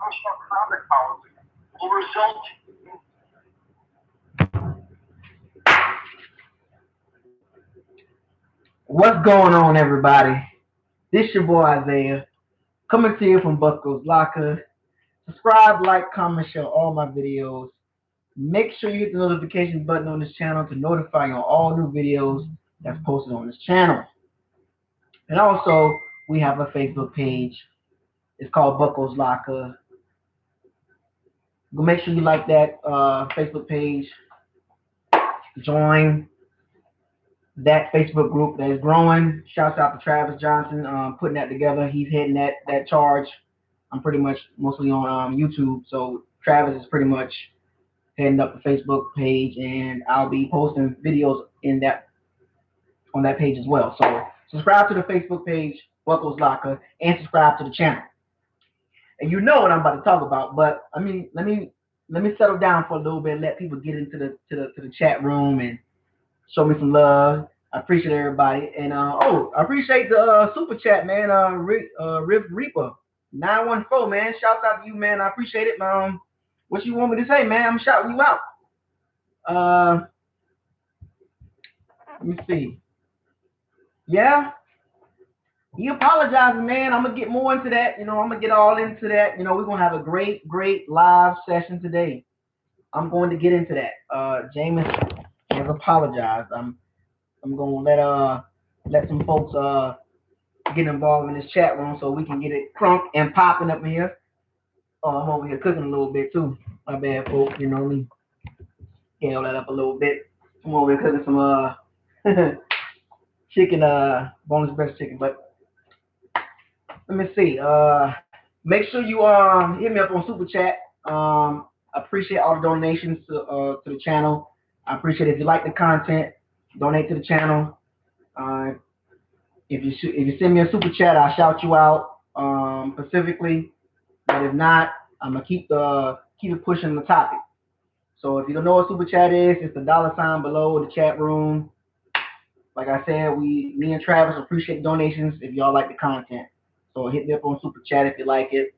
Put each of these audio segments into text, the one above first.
personal comment policy will result What's going on, everybody? This your boy Isaiah, coming to you from Buckles Locker. Subscribe, like, comment, share all my videos. Make sure you hit the notification button on this channel to notify you on all new videos that's posted on this channel. And also, we have a Facebook page. It's called Buckles Locker. Go make sure you like that Facebook page. Join that Facebook group that is growing. Shouts out to Travis Johnson putting that together. He's heading that charge. I'm pretty much mostly on YouTube, so Travis is pretty much heading up the Facebook page, and I'll be posting videos in that on that page as well. So subscribe to the Facebook page, Buckles Locker, and subscribe to the channel. And you know what I'm about to talk about, but I mean, let me settle down for a little bit, and let people get into the chat room and show me some love. I appreciate everybody, and I appreciate the super chat, man. Riv Reaper 914, man. Shouts out to you, man. I appreciate it, man. What you want me to say, man? I'm shouting you out. Uh, Let me see. Yeah, he apologizing, man. I'm gonna get more into that. I'm gonna get all into that. We're gonna have a great live session today. I'm going to get into that. Jameis has apologized. I'm gonna let some folks get involved in this chat room so we can get it crunk and popping up in here. Oh, I'm over here cooking a little bit too. My bad, folks. Me scale that up a little bit. I'm over here cooking some chicken, boneless breast chicken. But let me see. Make sure you hit me up on super chat. Appreciate all the donations to the channel. I appreciate it. If you like the content, donate to the channel. Uh, if you send me a super chat, I'll shout you out specifically. But if not, I'm gonna keep it pushing the topic. So if you don't know what super chat is, it's the dollar sign below the chat room. Like I said, me and Travis appreciate donations if y'all like the content. So hit me up on super chat if you like it.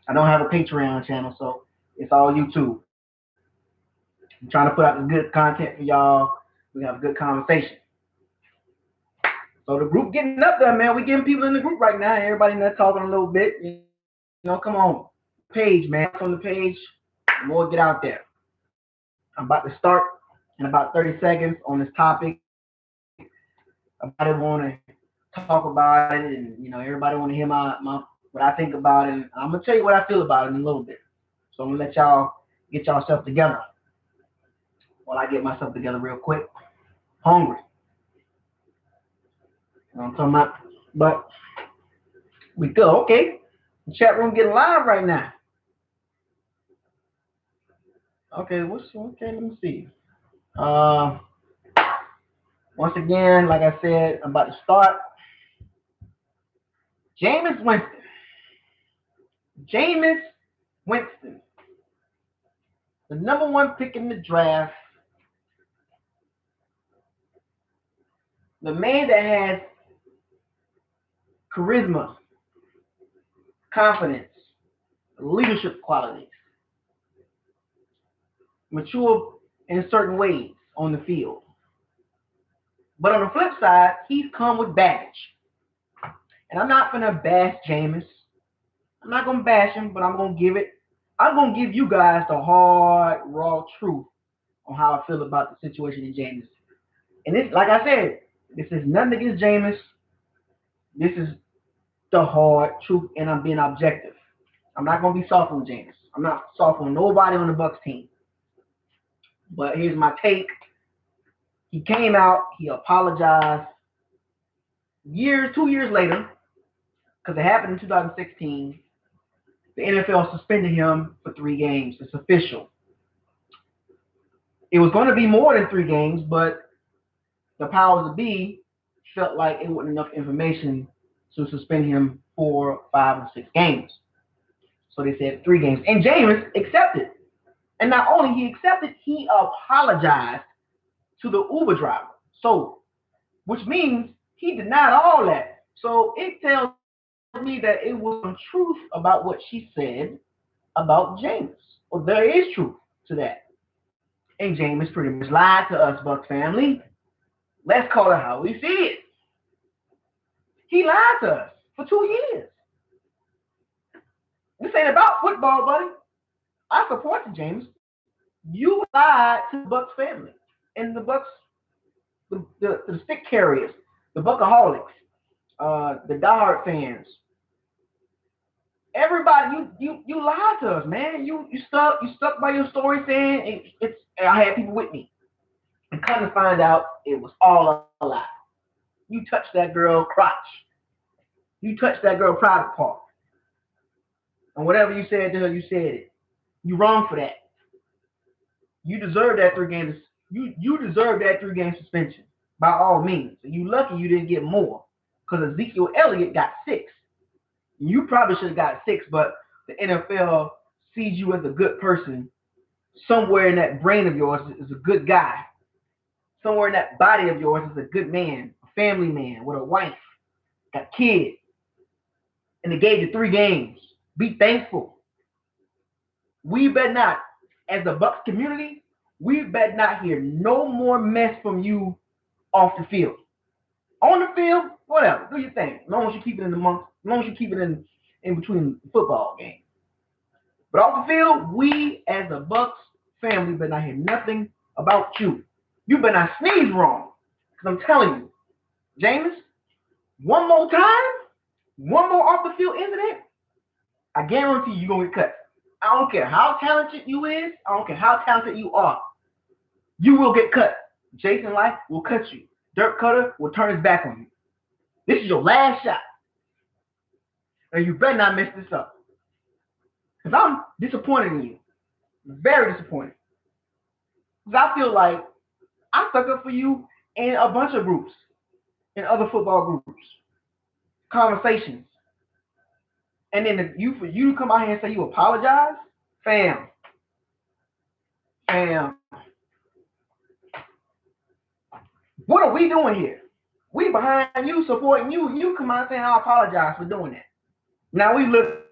I don't have a Patreon channel, so it's all YouTube. I'm trying to put out the good content for y'all. We have a good conversation. So the group getting up there, man. We getting people in the group right now. Everybody in there talking a little bit. Come on. Page, man. More from the page, the more get out there. I'm about to start in about 30 seconds on this topic. Everybody want to talk about it, and everybody want to hear my what I think about it. And I'm gonna tell you what I feel about it in a little bit. So I'm gonna let y'all get y'all stuff together while I get myself together real quick. Hungry, you know what I'm talking about? But we go, okay. The chat room getting live right now. Okay, okay? Let me see. Uh, Once again, like I said, I'm about to start. Jameis Winston. Jameis Winston, the number one pick in the draft, the man that has charisma, confidence, leadership qualities, mature in certain ways on the field. But on the flip side, he's come with baggage. And I'm not gonna bash Jameis. I'm not gonna bash him, but I'm gonna give you guys the hard, raw truth on how I feel about the situation in Jameis. And this, like I said, this is nothing against Jameis. This is the hard truth, and I'm being objective. I'm not gonna be soft on Jameis. I'm not soft on nobody on the Bucks team. But here's my take. He came out, he apologized 2 years later, because it happened in 2016. The NFL suspended him for 3 games. It's official. It was going to be more than 3 games, but the powers that be felt like it wasn't enough information to suspend him for 5 or 6 games. So they said 3 games. And Jameis accepted. And not only he accepted, he apologized to the Uber driver. So, which means he denied all that. So it tells me that it was some truth about what she said about Jameis. Well, there is truth to that. And Jameis pretty much lied to us, Bucks family. Let's call it how we see it. He lied to us for 2 years. This ain't about football, buddy. I support you, James. You lied to the Bucks family and the Bucks, the stick carriers, the Buckaholics, the diehard fans. Everybody, you lied to us, man. You stuck by your story saying it's. I had people with me, and come to find out it was all a lie. You touched that girl crotch. You touched that girl private part, and whatever you said to her, you said it. You wrong for that. You deserve that 3 games. You deserve that 3 game suspension by all means. You lucky you didn't get more because Ezekiel Elliott got 6. You probably should have got 6, but the NFL sees you as a good person. Somewhere in that brain of yours is a good guy. Somewhere in that body of yours is a good man, a family man with a wife, got kids, and they gave you 3 games. Be thankful. We better not, as the Bucks community, we better not hear no more mess from you off the field. On the field, whatever, do your thing. As long as you keep it in the month, as long as you keep it in between football games. But off the field, we as a Bucks family better not hear nothing about you. You better not sneeze wrong. Because I'm telling you, James, one more time, one more off the field incident, I guarantee you're going to get cut. I don't care how talented you is. I don't care how talented you are. You will get cut. Jason Light will cut you. Dirk Cutter will turn his back on you. This is your last shot. And you better not mess this up. Because I'm disappointed in you. Very disappointed. Because I feel like I stuck up for you in a bunch of groups, in other football groups, conversations. And then for you to come out here and say you apologize, fam, what are we doing here? We behind you, supporting you. You come out saying I apologize for doing that. Now we looking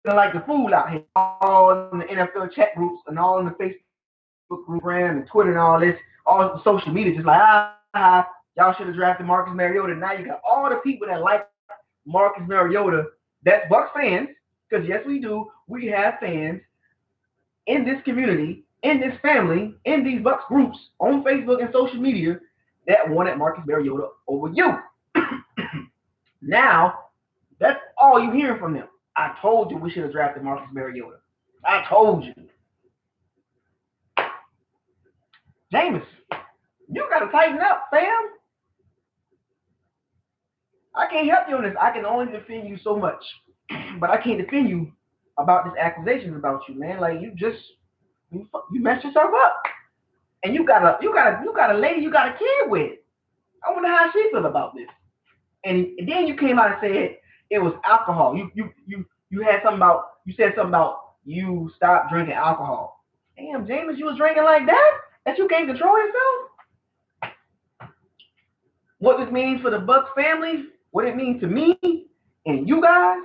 like the fool out here, all in the NFL chat groups and all in the Facebook group, and Twitter and all this, all the social media, just like y'all should have drafted Marcus Mariota. Now you got all the people that like Marcus Mariota. That's Bucks fans, because yes, we do. We have fans in this community, in this family, in these Bucks groups on Facebook and social media that wanted Marcus Mariota over you. Now, that's all you hearing from them. I told you we should have drafted Marcus Mariota. I told you. Jameis, you got to tighten up, fam. I can't help you on this. I can only defend you so much. But I can't defend you about this accusations about you, man. Like you messed yourself up. And you got a lady you got a kid with. I wonder how she feel about this. And then you came out and said it was alcohol. You had something about you said something about you stopped drinking alcohol. Damn, James, you was drinking like that you can't control yourself. What this means for the Bucks family, what it means to me and you guys,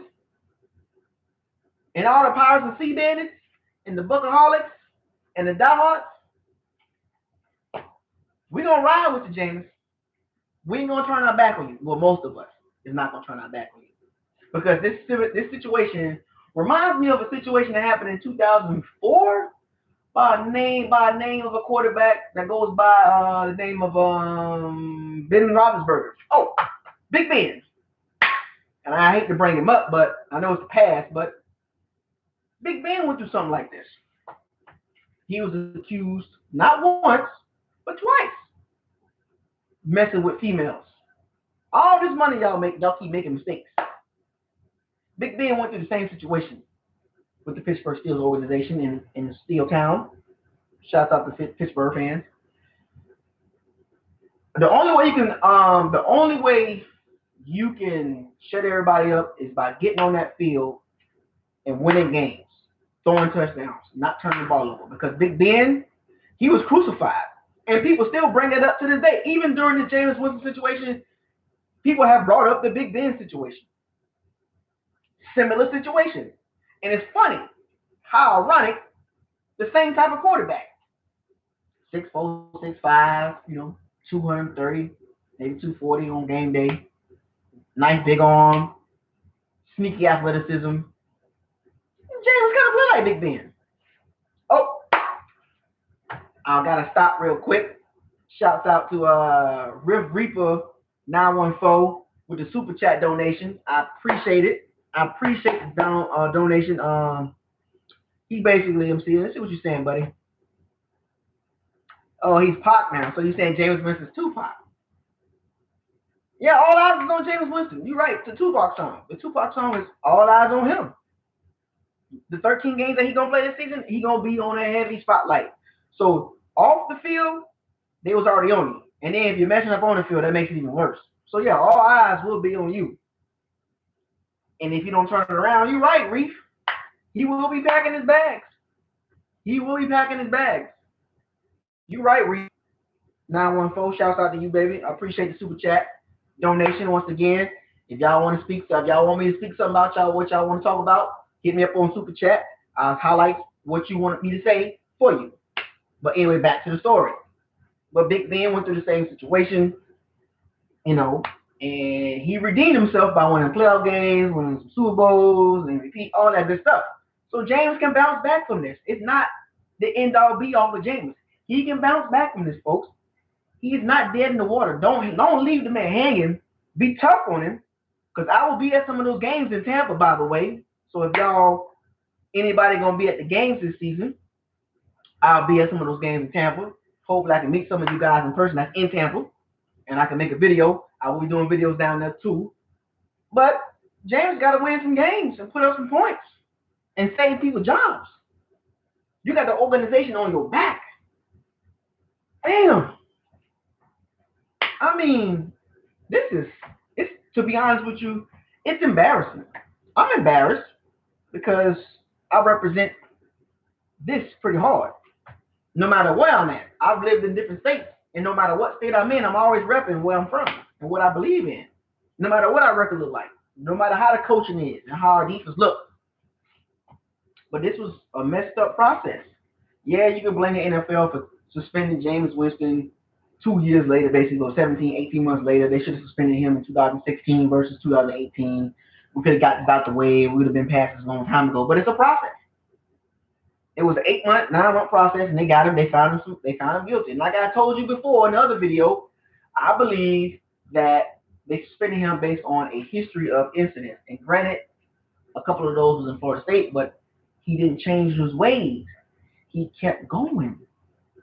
and all the Pirates and Sea Bandits, and the Buckaholics, and the diehards, we gonna ride with you, James. We ain't gonna turn our back on you. Well, most of us is not gonna turn our back on you. Because this situation reminds me of a situation that happened in 2004 by a name of a quarterback that goes by the name of Ben Roethlisberger. Oh, Big Ben. And I hate to bring him up, but I know it's the past, but Big Ben went through something like this. He was accused not once, but twice, messing with females. All this money y'all keep making mistakes. Big Ben went through the same situation with the Pittsburgh Steelers organization in Steel Town. Shouts out to Pittsburgh fans. The only way you can shut everybody up is by getting on that field and winning games, throwing touchdowns, not turning the ball over. Because Big Ben, he was crucified. And people still bring it up to this day. Even during the Jameis Winston situation, people have brought up the Big Ben situation. Similar situation. And it's funny How ironic, the same type of quarterback. 6'4", 6'5", 230, maybe 240 on game day. Nice big arm, sneaky athleticism. James kind of play like Big Ben. Oh, I gotta stop real quick. Shouts out to Riv Reaper 914 with the super chat donation. I appreciate it. I appreciate the donation. He basically, I'm seeing. Let's see what you're saying, buddy. Oh, he's Pac now. So you're saying Jameis Winston's Tupac? Yeah, all eyes is on Jameis Winston. You're right. The Tupac song. The Tupac song is all eyes on him. The 13 games that he gonna play this season, he gonna be on a heavy spotlight. So off the field, they was already on you. And then if you're messing up on the field, that makes it even worse. So yeah, all eyes will be on you. And if you don't turn it around, you're right, Reef. He will be packing his bags. He will be packing his bags. You're right, Reef. 914, shouts out to you, baby. I appreciate the super chat donation once again. If y'all want to speak, if y'all want me to speak something about y'all, what y'all want to talk about, hit me up on super chat. I'll highlight what you want me to say for you. But anyway, back to the story. But Big Ben went through the same situation, and he redeemed himself by winning playoff games, winning some Super Bowls, and repeat all that good stuff. So James can bounce back from this. It's not the end all be all for James. He can bounce back from this, folks. He's not dead in the water. Don't leave the man hanging. Be tough on him, because I will be at some of those games in Tampa, by the way. So if anybody gonna be at the games this season, I'll be at some of those games in Tampa. Hopefully I can meet some of you guys in person that's in Tampa, and I can make a video. I will be doing videos down there too. But James got to win some games and put up some points and save people jobs. You got the organization on your back. Damn. I mean, it's to be honest with you, it's embarrassing. I'm embarrassed because I represent this pretty hard. No matter where I'm at, I've lived in different states, and no matter what state I'm in, I'm always repping where I'm from and what I believe in. No matter what our record look like, no matter how the coaching is and how our defense look. But this was a messed up process. Yeah, you can blame the NFL for suspending Jameis Winston 2 years later, basically, 17, 18 months later. They should have suspended him in 2016 versus 2018. We could have got this out the way. We would have been past this a long time ago. But it's a process. It was an 8-month, 9-month process, and they got him. They found him guilty. And like I told you before in another video, I believe that they suspended him based on a history of incidents. And granted, a couple of those was in Florida State, but he didn't change his ways. He kept going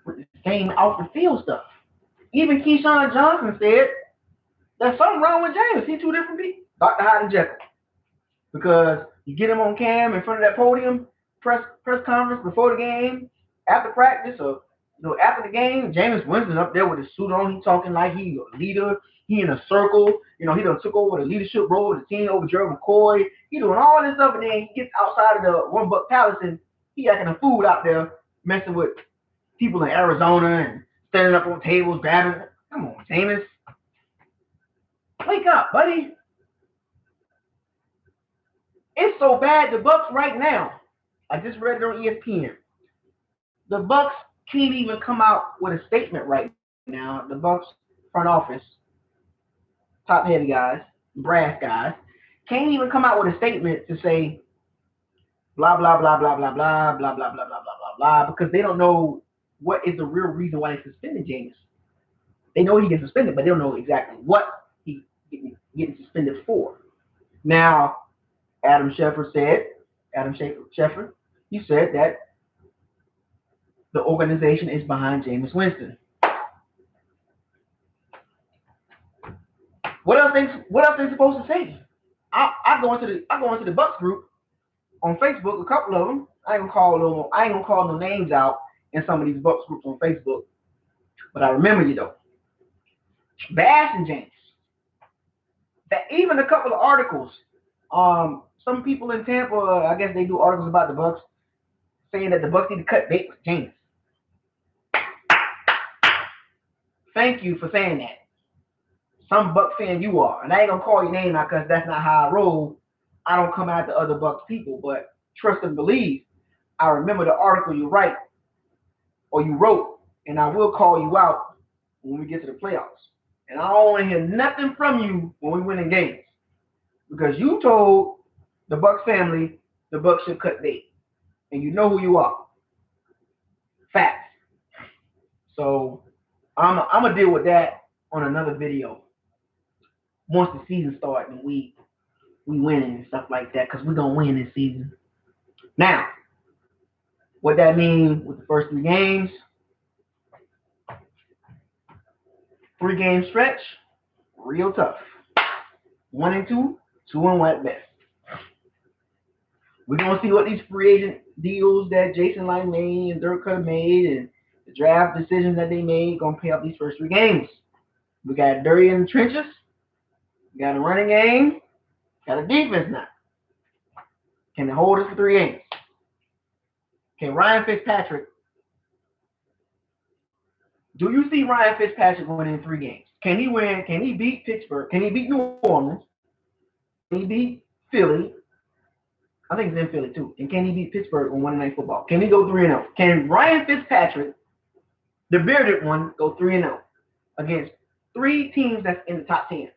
with the same off the field stuff. Even Keyshawn Johnson said there's something wrong with James. He's two different people. Dr. Hyde and Jekyll. Because you get him on cam in front of that podium, press conference before the game, after practice, or after the game, Jameis Winston up there with his suit on, he talking like he a leader. He in a circle. He done took over the leadership role of the team over Gerald McCoy. He doing all this stuff, and then he gets outside of the One Buck Palace and he acting a fool out there, messing with people in Arizona and standing up on tables, grabbing. Come on, Jameis. Wake up, buddy. It's so bad, the Bucs right now, I just read it on ESPN, the Bucs can't even come out with a statement right now. The Bucs front office, top-heavy guys, brass guys, can't even come out with a statement to say blah, blah, blah, blah, blah, blah, blah, blah, blah, blah, blah, blah, blah, because they don't know what is the real reason why they suspended James. They know he gets suspended, but they don't know exactly what he getting suspended for. Now, Adam Schefter, he said that the organization is behind Jameis Winston. What else they supposed to say? I go into the Bucs group on Facebook, a couple of them. I ain't gonna call no names out in some of these Bucs groups on Facebook, but I remember you though. Bashing James. That even a couple of articles. Some people in Tampa, I guess they do articles about the Bucs, saying that the Bucs need to cut bait with James. Thank you for saying that. Some Bucs fan you are, and I ain't gonna call your name out because that's not how I roll. I don't come after other Bucs people, but trust and believe, I remember the article you write or you wrote, and I will call you out when we get to the playoffs. And I don't want to hear nothing from you when we win in games because you told the Bucks family the Bucks should cut bait, and you know who you are. Facts. So I'm gonna deal with that on another video once the season starts and we winning and stuff like that because we're gonna win this season. Now, what that means with the first 3 games, 3 game stretch, real tough. 1-2, 2-1 at best. We're gonna see what these free agent deals that Jason Light made and Dirk Cutter made and the draft decisions that they made gonna pay off these first 3 games. We got dirty in the trenches, we got a running game, got a defense now. Can they hold us for 3 games? Can Ryan Fitzpatrick? Do you see Ryan Fitzpatrick winning 3 games? Can he win? Can he beat Pittsburgh? Can he beat New Orleans? Can he beat Philly? I think it's in Philly too. And can he beat Pittsburgh on Monday Night Football? Can he go 3-0? Can Ryan Fitzpatrick, the bearded one, go 3-0 against 3 teams that's in the top 10?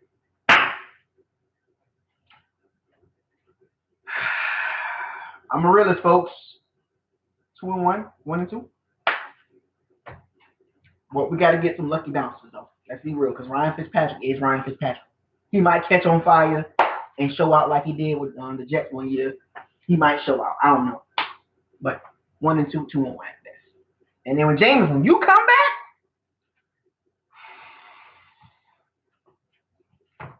I'm a realist, folks. 2-1, 1-2. Well, we got to get some lucky bounces, though. Let's be real, because Ryan Fitzpatrick is Ryan Fitzpatrick. He might catch on fire and show out like he did with the Jets one year. He might show out. I don't know. But 1-2, 2-1 at best. And then when you come back,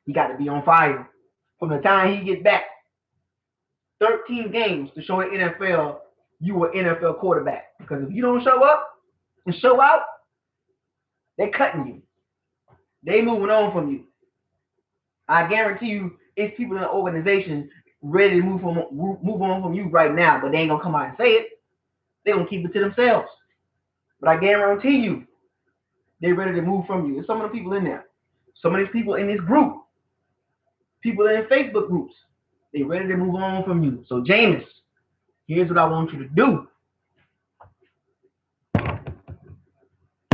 he got to be on fire. From the time he gets back, 13 games to show an NFL you were NFL quarterback. Because if you don't show up and show out, they're cutting you. They moving on from you. I guarantee you, it's people in the organization ready to move on from you right now, but they ain't gonna come out and say it. They're gonna keep it to themselves. But I guarantee you, they're ready to move from you. There's some of the people in there. Some of these people in this group, people in Facebook groups, they're ready to move on from you. So Jameis, here's what I want you to do.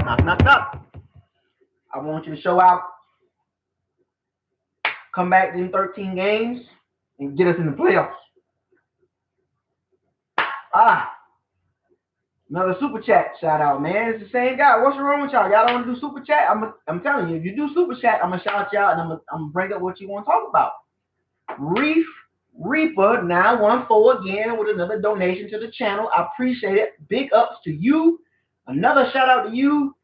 Knock. I want you to show out, come back in 13 games, and get us in the playoffs. Another super chat shout out, man. It's the same guy. What's wrong with y'all? Y'all don't want to do super chat? I'm telling you, if you do super chat, I'm gonna shout you out and I'm gonna bring up what you want to talk about. Reaper 914 again with another donation to the channel. I appreciate it. Big ups to you. Another shout out to you.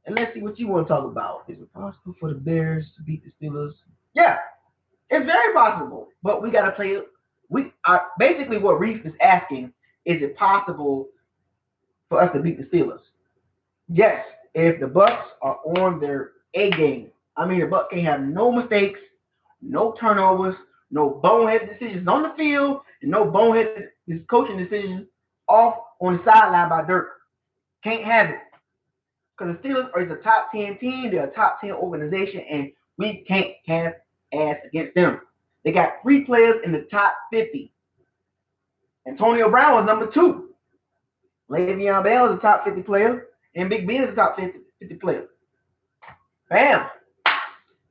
And let's see what you want to talk about. Is it possible for the Bears to beat the Steelers? Yeah, it's very possible. But we gotta play it. Basically what Reef is asking, is it possible for us to beat the Steelers? Yes, if the Bucks are on their A game. I mean, the Bucks can't have no mistakes, no turnovers, no bonehead decisions on the field, and no bonehead coaching decisions off on the sideline by Dirk. Can't have it. Because the Steelers are a top 10 team, they're a top 10 organization, and we can't have ass against them. They got 3 players in the top 50. Antonio Brown was number 2. Le'Veon Bell is a top 50 player, and Big Ben is a top 50 player. Bam.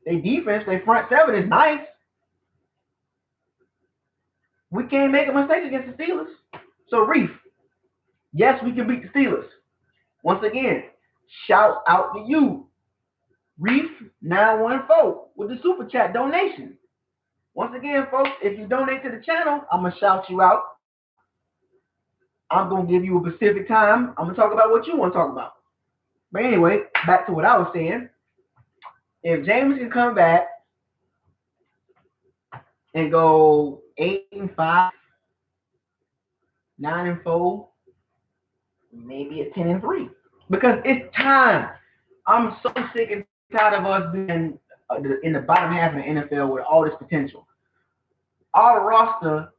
Their defense, their front 7 is nice. We can't make a mistake against the Steelers. So, Reef, yes, we can beat the Steelers. Once again, shout out to you, Reef 914 with the super chat donation. Once again, folks, if you donate to the channel, I'm gonna shout you out. I'm gonna give you a specific time. I'm gonna talk about what you want to talk about. But anyway, back to what I was saying. If James can come back and go 8-5, 9-4, maybe a 10-3, because it's time. I'm so sick and tired of us being in the bottom half of the NFL with all this potential. Our roster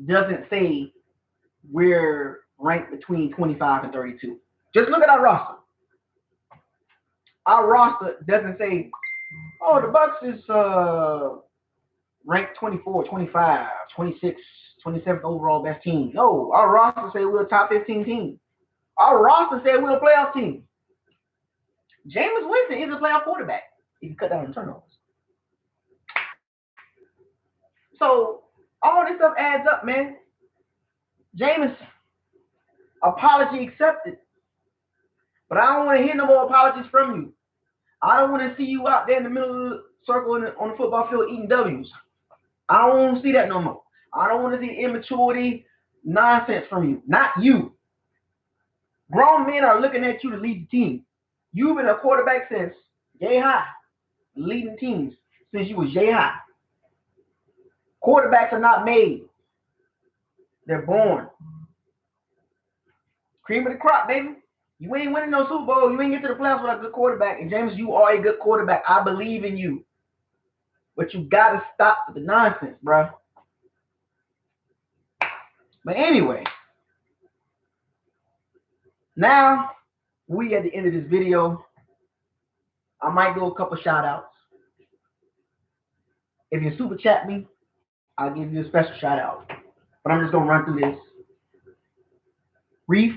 doesn't say we're ranked between 25 and 32. Just look at our roster. Our roster doesn't say, oh, the Bucks is ranked 24, 25, 26, 27th overall best team. No, our roster said we're a top 15 team. Our roster said we're a playoff team. Jameis Winston is a playoff quarterback if you cut down on turnovers. So all this stuff adds up, man. Jameis, apology accepted. But I don't want to hear no more apologies from you. I don't want to see you out there in the middle of the circle on the football field eating W's. I don't want to see that no more. I don't want to see immaturity, nonsense from you. Not you. Grown men are looking at you to lead the team. You've been a quarterback since yay high, leading teams since you was yay high. Quarterbacks are not made. They're born. Cream of the crop, baby. You ain't winning no Super Bowl. You ain't get to the playoffs with a good quarterback. And James, you are a good quarterback. I believe in you. But you got to stop with the nonsense, bro. But anyway, now we at the end of this video. I might do a couple shout outs. If you super chat me, I'll give you a special shout out. But I'm just going to run through this. Reef,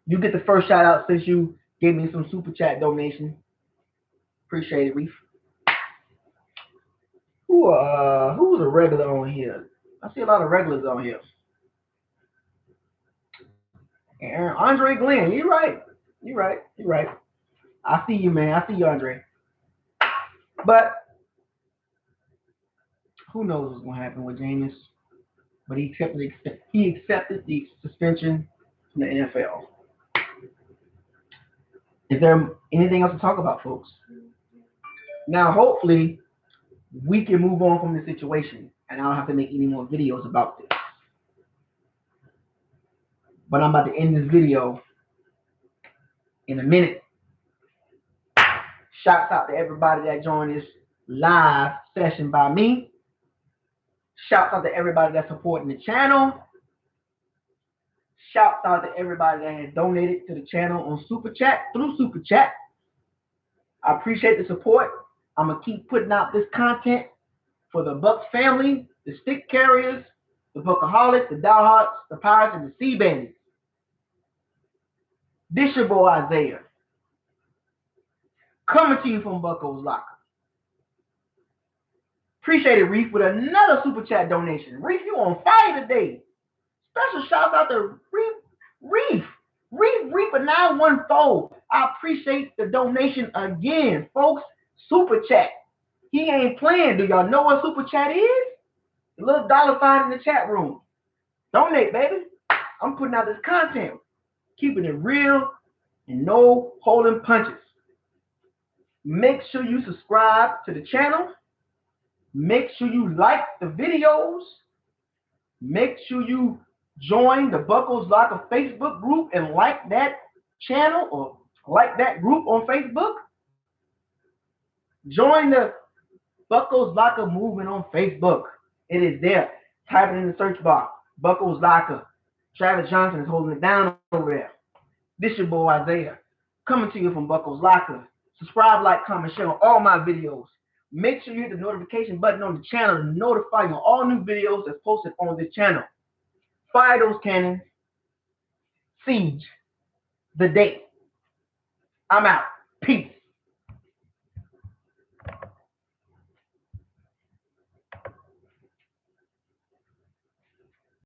you get the first shout out since you gave me some super chat donation. Appreciate it, Reef. Who's a regular on here? I see a lot of regulars on here. And Andre Glenn, you're right. I see you, man. I see you, Andre. But who knows what's gonna happen with Jameis? But he accepted the suspension from the NFL. Is there anything else to talk about, folks? Now, hopefully, we can move on from the situation, and I don't have to make any more videos about this. But I'm about to end this video in a minute. Shouts out to everybody that joined this live session by me. Shouts out to everybody that's supporting the channel. Shouts out to everybody that has donated to the channel on Super Chat, through Super Chat. I appreciate the support. I'm going to keep putting out this content for the Bucs family, the Stick Carriers, the Buckaholics, the Diehards, the Pirates, and the Sea Bandits. This your boy Isaiah. Coming to you from Bucko's Locker. Appreciate it, Reef, with another Super Chat donation. Reef, you on fire today. Special shout out to Reef a 914. I appreciate the donation again, folks. Super Chat. He ain't playing. Do y'all know what Super Chat is? The little dollar sign in the chat room. Donate, baby. I'm putting out this content. Keeping it real and no holding punches. Make sure you subscribe to the channel. Make sure you like the videos. Make sure you join the Buckles Locker Facebook group and like that channel or like that group on Facebook. Join the Buckles Locker movement on Facebook. It is there. Type it in the search bar. Buckles Locker. Travis Johnson is holding it down over there. This your boy Isaiah. Coming to you from Buckles Locker. Subscribe, like, comment, share on all my videos. Make sure you hit the notification button on the channel to notify you on all new videos that's posted on this channel. Fire those cannons. Siege the date. I'm out. Peace.